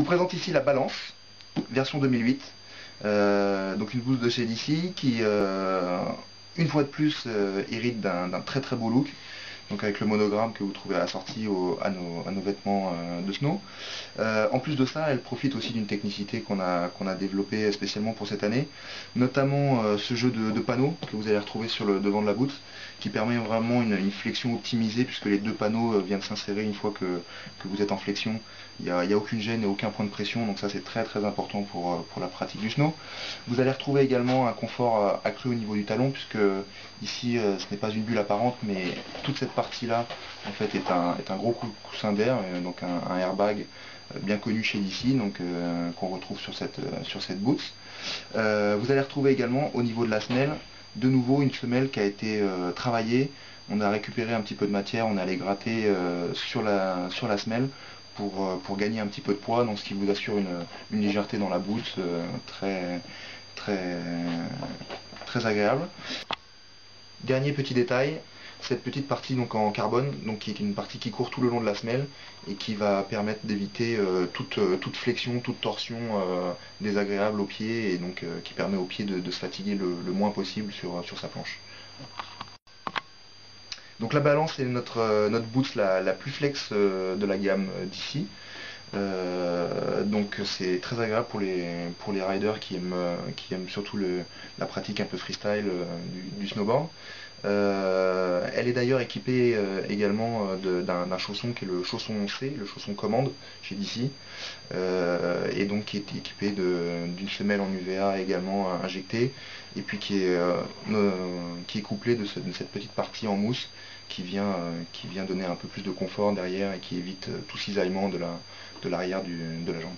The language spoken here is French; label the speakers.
Speaker 1: vous présente ici la Balance, version 2008. Donc une bouse de chez DC qui, une fois de plus, hérite d'un très très beau look. Donc avec le monogramme que vous trouvez à la sortie à nos vêtements de snow. En plus de ça, elle profite aussi d'une technicité qu'on a développée spécialement pour cette année, notamment ce jeu de panneaux que vous allez retrouver sur le devant de la boot, qui permet vraiment une flexion optimisée, puisque les deux panneaux viennent s'insérer une fois que vous êtes en flexion. Il n'y a aucune gêne et aucun point de pression, donc ça c'est très très important pour la pratique du snow. Vous allez retrouver également un confort accru au niveau du talon, puisque ici ce n'est pas une bulle apparente, mais toute cette partie là en fait est un gros coussin d'air, donc un airbag bien connu chez DC, donc qu'on retrouve sur cette boot. Vous allez retrouver également au niveau de la semelle de nouveau une semelle qui a été travaillée. On a récupéré un petit peu de matière, on est allé gratter sur la semelle pour gagner un petit peu de poids, donc ce qui vous assure une légèreté dans la boot très agréable. Dernier petit détail, cette petite partie donc en carbone, donc qui est une partie qui court tout le long de la semelle et qui va permettre d'éviter toute flexion, toute torsion désagréable au pied, et donc qui permet au pied de se fatiguer le moins possible sur sa planche. Donc la Balance est notre boot la plus flex de la gamme d'ici. Donc c'est très agréable pour les riders qui aiment surtout la pratique un peu freestyle du snowboard. Elle est d'ailleurs équipée également d'un chausson qui est le chausson C, le chausson commande chez DC, et donc qui est équipé d'une semelle en UVA également injectée, et puis qui est couplé de cette petite partie en mousse qui vient donner un peu plus de confort derrière et qui évite tout cisaillement de l'arrière de la jambe.